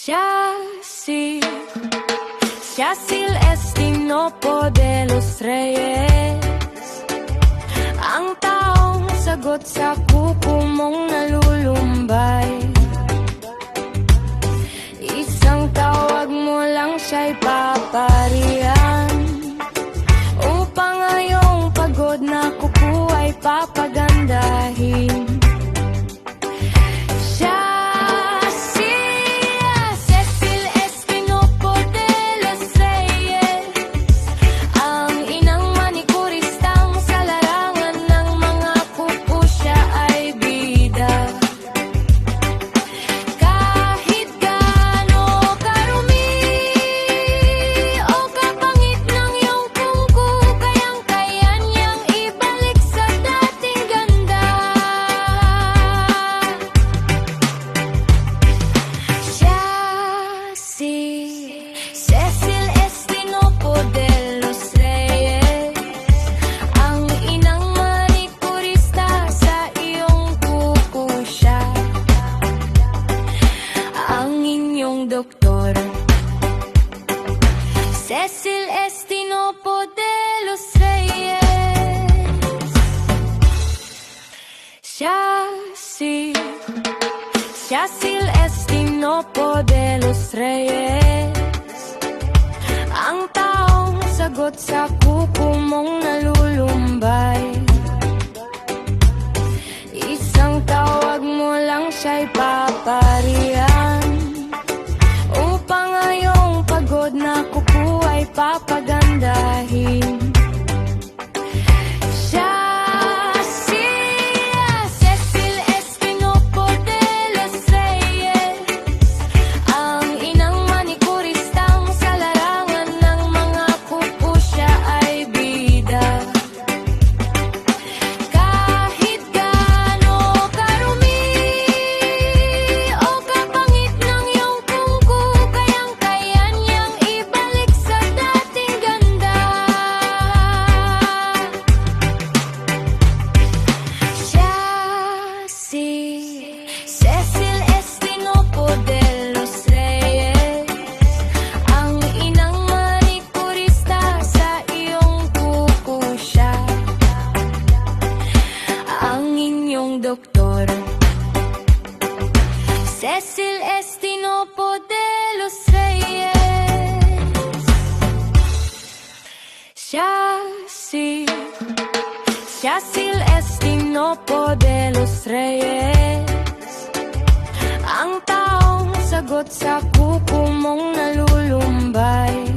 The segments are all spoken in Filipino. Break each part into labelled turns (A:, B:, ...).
A: Yacil Estinopo de los Reyes, ang taong sagot sa kuko mong nalulumbay. Isang tawag mo lang siya'y paparihan, upang ngayong pagod na kuko ay papagandahin. Cecil Estinopo de los Reyes, ang inang manikurista sa iyong kuko siya, ang inyong doktor. Cecil Estinopo de los Reyes, Yacil Estinopo de los Reyes, ang taong sagot sa kuko mong nalulumbay. Isang tawag mo lang siya'y paparihan, upang ngayong pagod na kuko ay papagandahin. Cecil Estinopo de los Reyes, ang inang manikurista sa iyong kuko siya, ang inyong doktor. Cecil Estinopo de los Reyes, Yacil Estinopo de los Reyes, ang taong sagot sa kuko mong nalulumbay.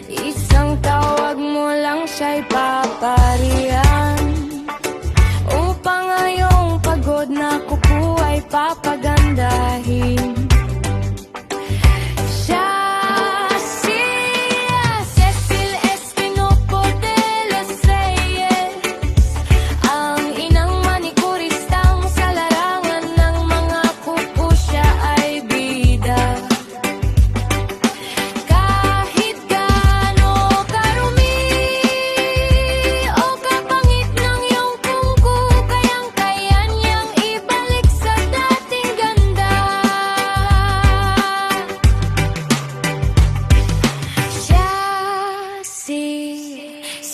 A: Isang tawag mo lang siya'y paparihan, upang ngayong pagod na kuko ay papagandahin.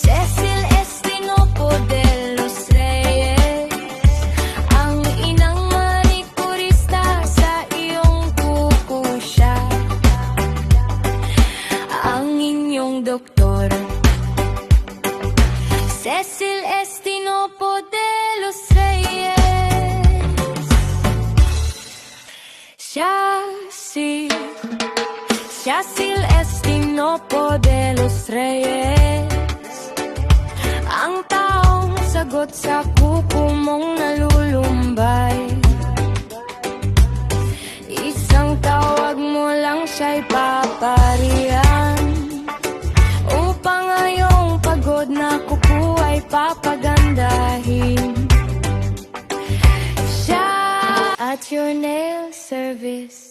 A: Cecil Estinopo de los Reyes, ang inang manikurista sa iyong kuko siya, ang inyong doktor. Cecil Estinopo de los Reyes, Yacil Estinopo de los Reyes, ang taong sagot sa kuko mong nalulumbay. Isang tawag mo lang siya'y paparihan, upang ngayong pagod na kuko ay papagandahin. At your nail service.